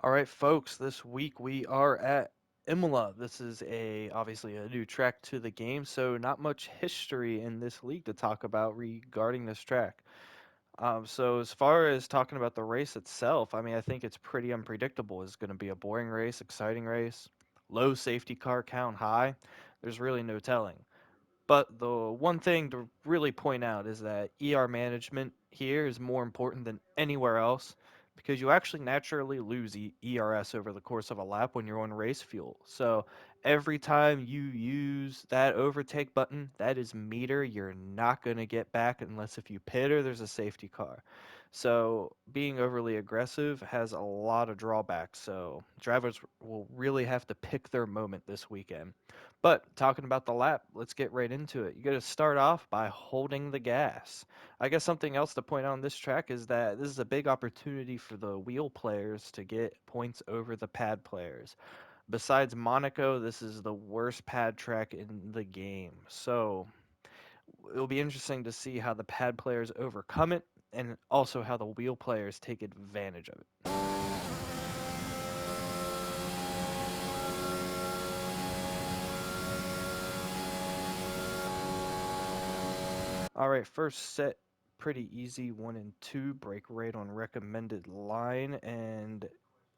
All right, folks, this week we are at Imola. This is obviously a new track to the game, so not much history in this league to talk about regarding this track. So as far as talking about the race itself, I mean, I think it's pretty unpredictable. It's going to be a boring race, exciting race, low safety car count, high. There's really no telling. But the one thing to really point out is that ER management here is more important than anywhere else because you actually naturally lose ERS over the course of a lap when you're on race fuel. So every time you use that overtake button, that is meter you're not going to get back unless if you pit or there's a safety car. So being overly aggressive has a lot of drawbacks. So drivers will really have to pick their moment this weekend. But talking about the lap, let's get right into it. You got to start off by holding the gas. I guess something else to point out on this track is that this is a big opportunity for the wheel players to get points over the pad players. Besides Monaco, this is the worst pad track in the game. So it'll be interesting to see how the pad players overcome it and also how the wheel players take advantage of it. All right, first set, pretty easy. One and two, break right on recommended line. And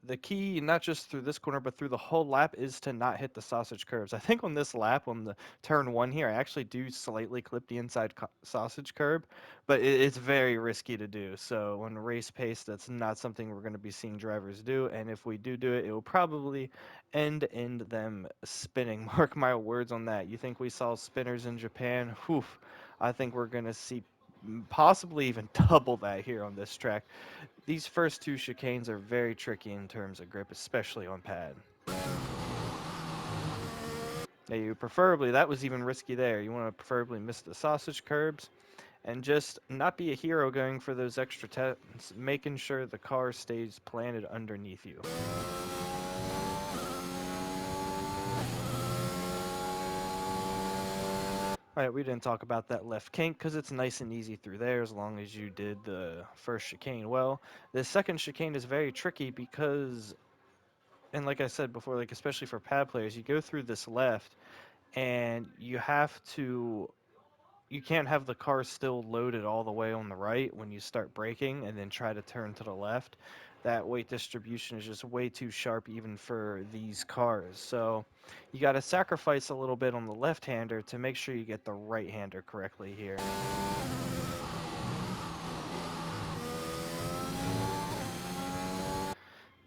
the key, not just through this corner, but through the whole lap, is to not hit the sausage curves. I think on this lap, on the turn one here, I actually do slightly clip the inside sausage curb, but it's very risky to do. So on race pace, that's not something we're going to be seeing drivers do. And if we do it, it will probably end in them spinning. Mark my words on that. You think we saw spinners in Japan? Whew. I think we're going to see possibly even double that here on this track. These first two chicanes are very tricky in terms of grip, especially on pad. Now you preferably, that was even risky there. You want to preferably miss the sausage curbs and just not be a hero going for those extra tests, making sure the car stays planted underneath you. All right, we didn't talk about that left kink because it's nice and easy through there as long as you did the first chicane well. The second chicane is very tricky because, and like I said before, like especially for pad players, you go through this left and you can't have the car still loaded all the way on the right when you start braking and then try to turn to the left. That weight distribution is just way too sharp even for these cars. So you got to sacrifice a little bit on the left-hander to make sure you get the right-hander correctly here.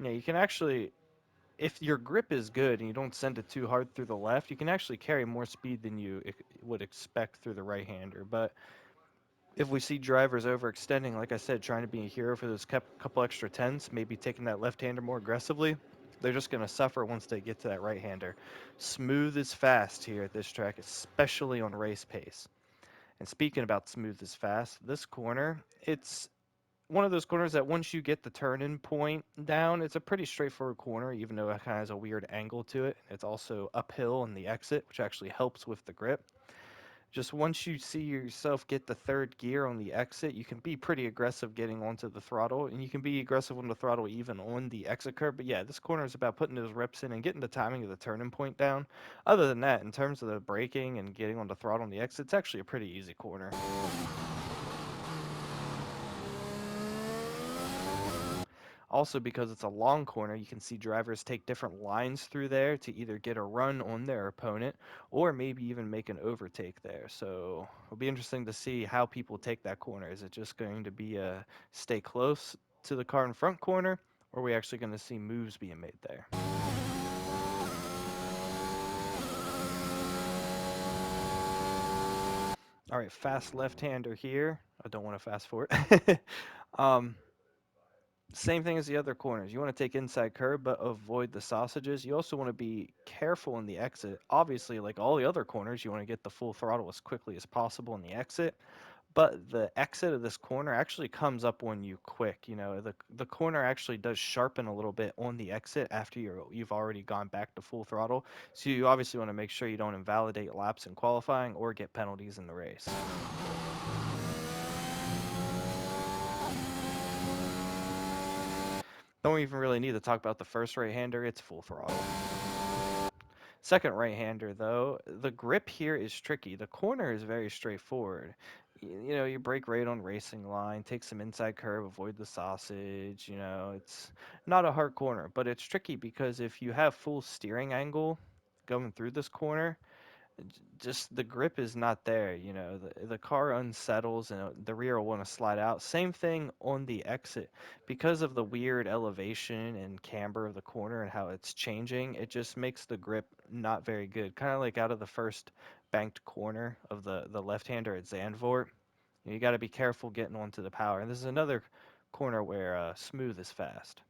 Yeah, you can actually, if your grip is good and you don't send it too hard through the left, you can actually carry more speed than you would expect through the right-hander. But if we see drivers overextending, like I said, trying to be a hero for those couple extra tenths, maybe taking that left-hander more aggressively, they're just going to suffer once they get to that right-hander. Smooth is fast here at this track, especially on race pace. And speaking about smooth is fast, this corner, it's one of those corners that once you get the turn-in point down, it's a pretty straightforward corner, even though it kind of has a weird angle to it. It's also uphill on the exit, which actually helps with the grip. Just once you see yourself get the third gear on the exit, you can be pretty aggressive getting onto the throttle, and you can be aggressive on the throttle even on the exit curve. But yeah, this corner is about putting those reps in and getting the timing of the turning point down. Other than that, in terms of the braking and getting on the throttle on the exit, it's actually a pretty easy corner. Also, because it's a long corner, you can see drivers take different lines through there to either get a run on their opponent or maybe even make an overtake there. So it'll be interesting to see how people take that corner. Is it just going to be a stay close to the car in front corner, or are we actually going to see moves being made there? All right, fast left-hander here. I don't want to fast forward. um, Same thing as the other corners. You want to take inside curb, but avoid the sausages. You also want to be careful in the exit. Obviously, like all the other corners, you want to get the full throttle as quickly as possible in the exit. But the exit of this corner actually comes up on you quick. You know, the corner actually does sharpen a little bit on the exit after you've already gone back to full throttle. So you obviously want to make sure you don't invalidate laps in qualifying or get penalties in the race. Don't even really need to talk about the first right-hander, it's full throttle. Second right-hander, though, the grip here is tricky. The corner is very straightforward. You know, you brake right on racing line, take some inside curve, avoid the sausage. You know, it's not a hard corner, but it's tricky because if you have full steering angle going through this corner, just the grip is not there. You know, the car unsettles and the rear will want to slide out. Same thing on the exit. Because of the weird elevation and camber of the corner and how it's changing, it just makes the grip not very good. Kind of like out of the first banked corner of the left-hander at Zandvoort. You got to be careful getting onto the power. And this is another corner where smooth is fast.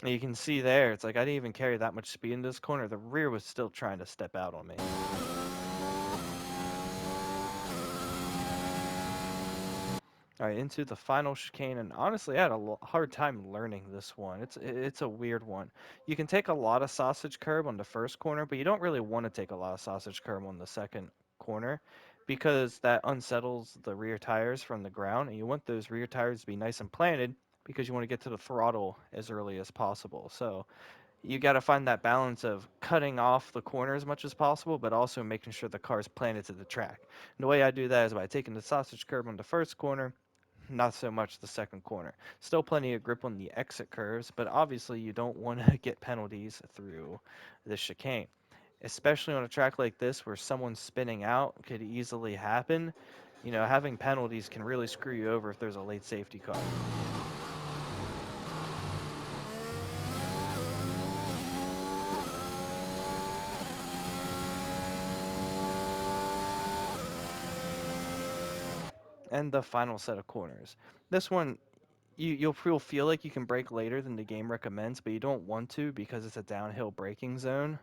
And you can see there, it's like I didn't even carry that much speed in this corner. The rear was still trying to step out on me. All right, into the final chicane, and honestly, I had a hard time learning this one. It's a weird one. You can take a lot of sausage curb on the first corner, but you don't really want to take a lot of sausage curb on the second corner because that unsettles the rear tires from the ground, and you want those rear tires to be nice and planted because you want to get to the throttle as early as possible. So you got to find that balance of cutting off the corner as much as possible, but also making sure the car's planted to the track. And the way I do that is by taking the sausage curb on the first corner, not so much the second corner. Still plenty of grip on the exit curves, but obviously you don't want to get penalties through the chicane. Especially on a track like this where someone spinning out could easily happen. You know, having penalties can really screw you over if there's a late safety car. And the final set of corners. This one, you'll feel like you can brake later than the game recommends, but you don't want to because it's a downhill braking zone.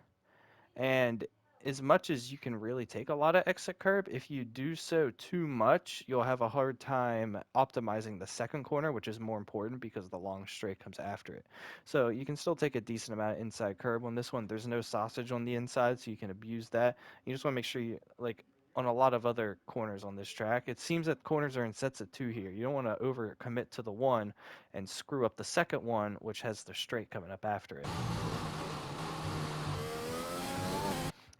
And as much as you can really take a lot of exit curb, if you do so too much, you'll have a hard time optimizing the second corner, which is more important because the long straight comes after it. So you can still take a decent amount of inside curb on this one. There's no sausage on the inside, so you can abuse that. You just want to make sure you, like, on a lot of other corners on this track, it seems that corners are in sets of two here. You don't want to over commit to the one and screw up the second one, which has the straight coming up after it.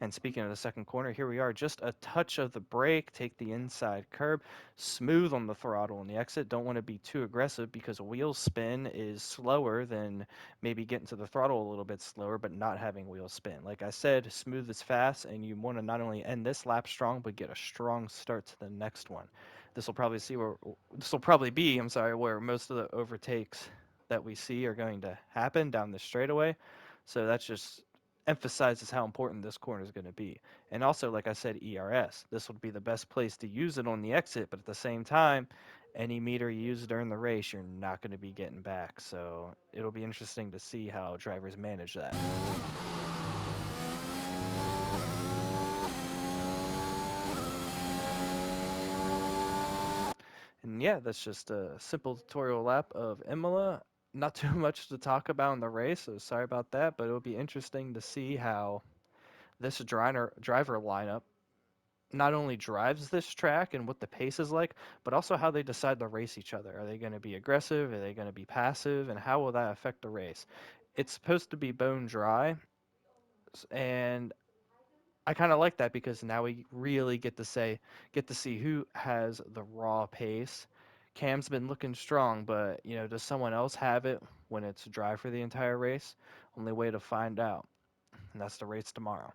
And speaking of the second corner, here we are. Just a touch of the brake, take the inside curb, smooth on the throttle on the exit. Don't want to be too aggressive because wheel spin is slower than maybe getting to the throttle a little bit slower, but not having wheel spin. Like I said, smooth is fast, and you want to not only end this lap strong, but get a strong start to the next one. This will probably be, I'm sorry, where most of the overtakes that we see are going to happen down the straightaway. So that's just emphasizes how important this corner is going to be. And also, like I said, ERS. This would be the best place to use it on the exit, but at the same time, any meter you use during the race, you're not going to be getting back. So it'll be interesting to see how drivers manage that. And yeah, that's just a simple tutorial lap of Imola. Not too much to talk about in the race, so sorry about that, but it'll be interesting to see how this driver lineup not only drives this track and what the pace is like, but also how they decide to race each other. Are they going to be aggressive? Are they going to be passive? And how will that affect the race? It's supposed to be bone dry, and I kind of like that because now we really get to see who has the raw pace. Cam's been looking strong, but you know, does someone else have it when it's dry for the entire race? Only way to find out, and that's the race tomorrow.